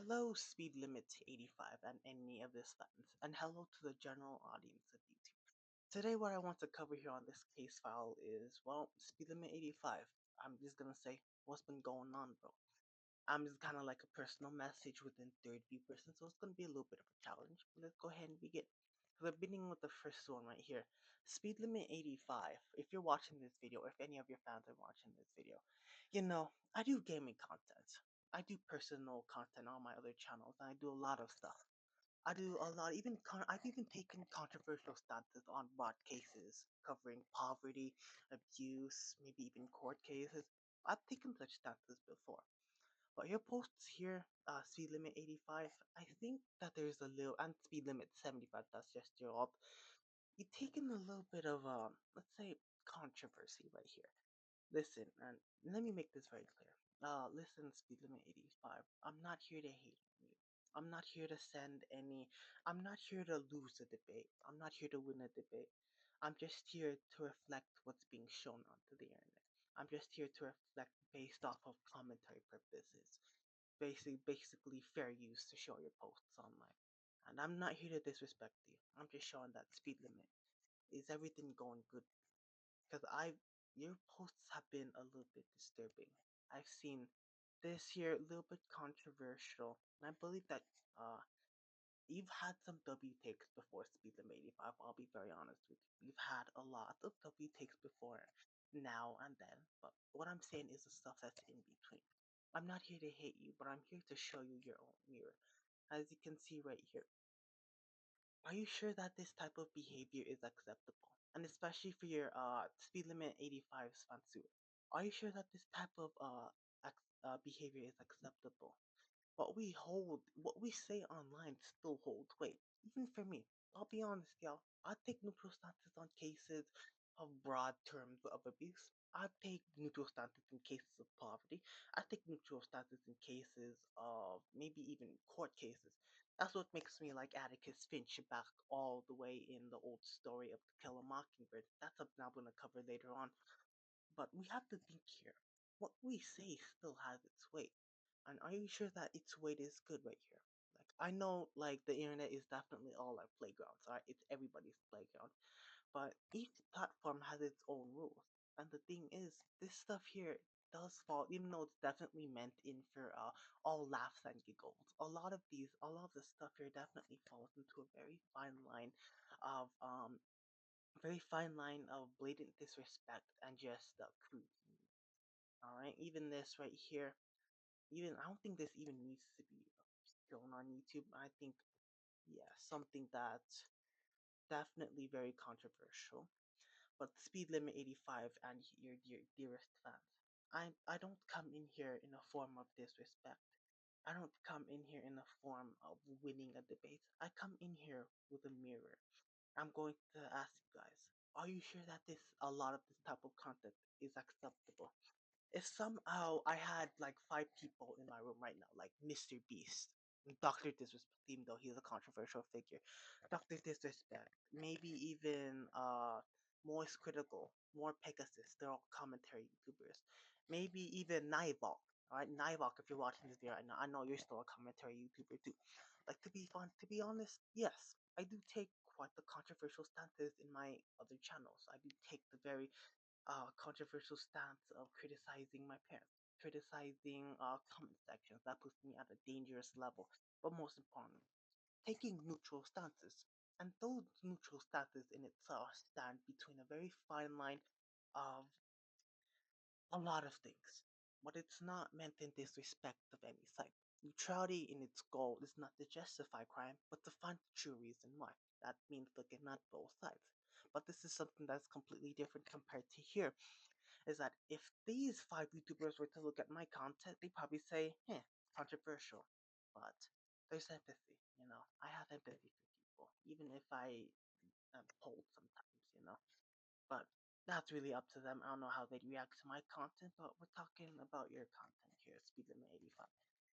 Hello, Speed Limit 85 and any of this fans, and hello to the general audience of YouTube. Today, what I want to cover here on this case file is, well, Speed Limit 85. I'm just gonna say what's been going on, bro. I'm just kind of like a personal message within third view person, so it's gonna be a little bit of a challenge. But let's go ahead and begin. So we're beginning with the first one right here. Speed Limit 85. If you're watching this video, or if any of your fans are watching this video, I do gaming content. I do personal content on my other channels, and I do a lot of stuff. I do a lot, I've even taken controversial stances on broad cases covering poverty, abuse, maybe even court cases. I've taken such stances before. But your posts here, speed limit 85, I think that there's a little, and speed limit 75, that's just your op. You've taken a little bit of, let's say, controversy right here. Listen, and let me make this very clear. Listen, speed limit 85. I'm not here to hate on you. I'm not here to I'm not here to lose a debate. I'm not here to win a debate. I'm just here to reflect what's being shown onto the internet. I'm just here to reflect based off of commentary purposes. Basically fair use to show your posts online. And I'm not here to disrespect you. I'm just showing that speed limit. Is everything going good? Because your posts have been a little bit disturbing. I've seen this here a little bit controversial, and I believe that you've had some W takes before Speed Limit 85. I'll be very honest with you. You've had a lot of W takes before now and then, but what I'm saying is the stuff that's in between. I'm not here to hate you, but I'm here to show you your own mirror. As you can see right here, are you sure that this type of behavior is acceptable? And especially for your speed limit 85 Svansu, are you sure that this type of behavior is acceptable? What we say online still holds weight. Even for me, I'll be honest, y'all. I take neutral stances on cases of broad terms of abuse. I take neutral stances in cases of poverty. I take neutral stances in cases of maybe even court cases. That's what makes me like Atticus Finch back all the way in the old story of To Kill a Mockingbird. That's something I'm gonna cover later on. But we have to think here. What we say still has its weight. And are you sure that its weight is good right here? Like I know like the internet is definitely all our playgrounds, alright? It's everybody's playground. But each platform has its own rules. And the thing is, this stuff here does fall, even though it's definitely meant in for all laughs and giggles. A lot of the stuff here definitely falls into a of very fine line of blatant disrespect and just crude. All right, even this right here, even I don't think this even needs to be shown on YouTube. I think yeah, something that's definitely very controversial. But speed limit 85 and your dearest fans. I don't come in here in a form of disrespect. I don't come in here in a form of winning a debate. I come in here with a mirror. I'm going to ask you guys, are you sure that a lot of this type of content is acceptable? If somehow I had like 5 people in my room right now, like Mr. Beast, Dr. Disrespect, even though he's a controversial figure, Dr. Disrespect, maybe even Moist Critical, more Pegasus, they're all commentary YouTubers. Maybe even Nivok. Alright, Nivok, if you're watching this video right now, I know you're still a commentary YouTuber too. Like to be honest, yes, I do take quite the controversial stances in my other channels. I do take the very controversial stance of criticizing my parents, criticizing comment sections. That puts me at a dangerous level. But most importantly, taking neutral stances. And those neutral stances in itself stand between a very fine line of a lot of things. But it's not meant in disrespect of any side. Neutrality in its goal is not to justify crime, but to find the true reason why. That means looking at both sides. But this is something that's completely different compared to here is that if these 5 YouTubers were to look at my content, they probably say, controversial. But there's empathy, I have empathy for people, even if I am cold sometimes. But that's really up to them. I don't know how they'd react to my content, but we're talking about your content here, Speed Limit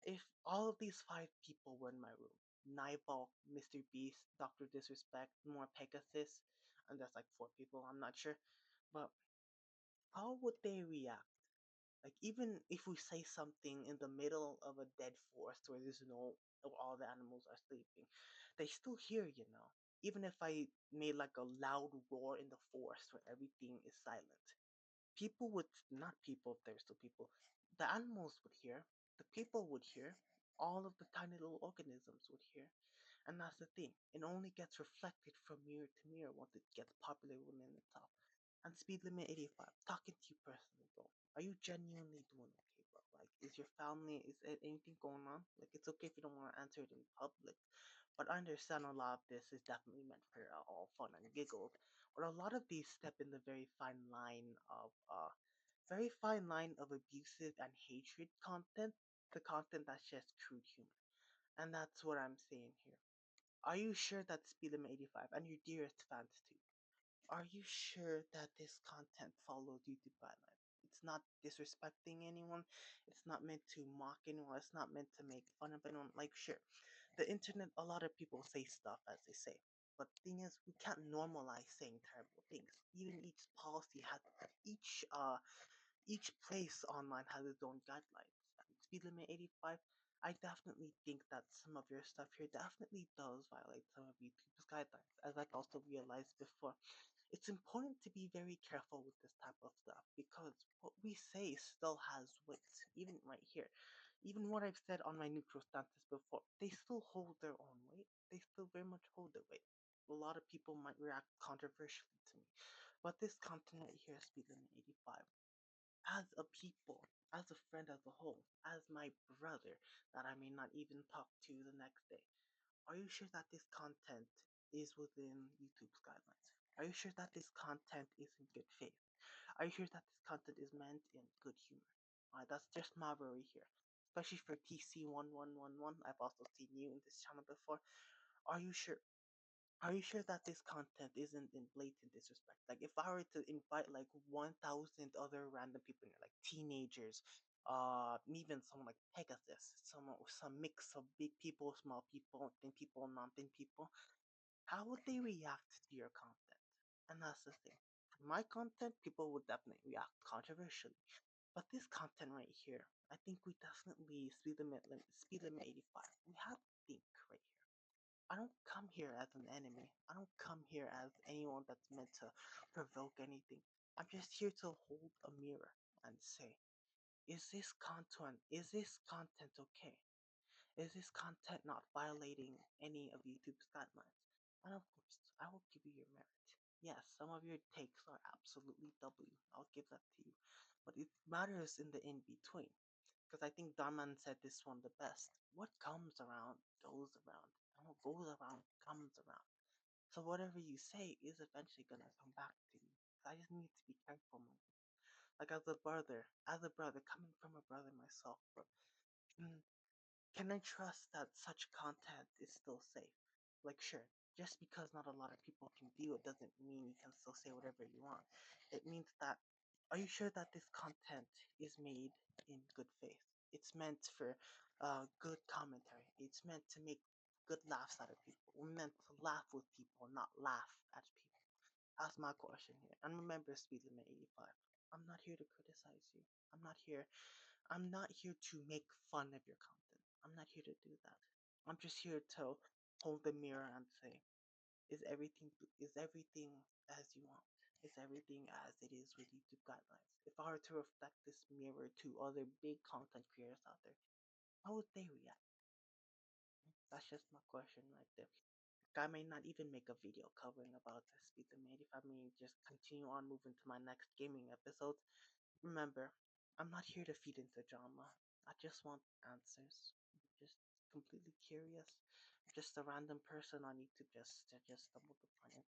85. If all of these 5 people were in my room, Nibal, Mr. Beast, Dr. Disrespect, more Pegasus, and there's like 4 people, I'm not sure, but how would they react? Like even if we say something in the middle of a dead forest where there's no, where all the animals are sleeping, they still hear, you know. Even if I made like a loud roar in the forest where everything is silent, people would, not people, if there's still people, the animals would hear, the people would hear, all of the tiny little organisms would hear. And that's the thing. It only gets reflected from mirror to mirror once it gets popular within itself. And speed limit 85. Talking to you personally, bro. Are you genuinely doing okay, bro? Like, is your family, is there anything going on? Like, it's okay if you don't want to answer it in public. But I understand a lot of this is definitely meant for all fun and giggles. But a lot of these step in the very fine line of abusive and hatred content, the content that's just crude humor. And that's what I'm saying here. Are you sure that Speed Limit 85 and your dearest fans too? Are you sure that this content follows YouTube guidelines? It's not disrespecting anyone. It's not meant to mock anyone. It's not meant to make fun of anyone. Like, sure, the internet, a lot of people say stuff as they say. But the thing is, we can't normalize saying terrible things. Even each place online has its own guidelines. Speed limit 85. I definitely think that some of your stuff here definitely does violate some of YouTube's guidelines. As I also realized before, it's important to be very careful with this type of stuff because what we say still has weight, even right here. Even what I've said on my neutral stances before, they still hold their own weight. They still very much hold their weight. A lot of people might react controversially to me, but this content right here, Speed Limit 85, as a people, as a friend as a whole, as my brother that I may not even talk to the next day, are you sure that this content is within YouTube's guidelines? Are you sure that this content is in good faith? Are you sure that this content is meant in good humor? That's just my worry here. Especially for TC1111. I've also seen you in this channel before. Are you sure? Are you sure that this content isn't in blatant disrespect? Like, if I were to invite like 1,000 other random people in here, like teenagers, even someone like Pegasus, some mix of big people, small people, thin people, non-thin people, how would they react to your content? And that's the thing. For my content, people would definitely react controversially. But this content right here, I think we definitely speed limit 85. We have to think right here. I don't come here as an enemy. I don't come here as anyone that's meant to provoke anything. I'm just here to hold a mirror and say, is this content okay? Is this content not violating any of YouTube's guidelines? And of course, I will give you your merit. Yes, some of your takes are absolutely W. I'll give that to you. But it matters in the in between. Because I think Darman said this one the best. What comes around goes around. And what goes around comes around. So whatever you say is eventually gonna come back to you. I just need to be careful, man. Like as a brother, coming from a brother myself, bro. mm, can I trust that such content is still safe? Like, sure, just because not a lot of people can view it doesn't mean you can still say whatever you want. It means that, are you sure that this content is made in good faith? It's meant for good commentary. It's meant to make good laughs out of people. We're meant to laugh with people, not laugh at people. That's my question here. And remember, Speed Limit 85. I'm not here to criticize you. I'm not here I'm not here to make fun of your content. I'm not here to do that. I'm just here to hold the mirror and say, is everything as you want? Is everything as it is with YouTube guidelines? If I were to reflect this mirror to other big content creators out there, how would they react? That's just my question right there. I may not even make a video covering about the Speed Limit. If I may just continue on moving to my next gaming episode, remember, I'm not here to feed into drama. I just want answers. I'm just completely curious. I'm just a random person on YouTube just stumbled upon it.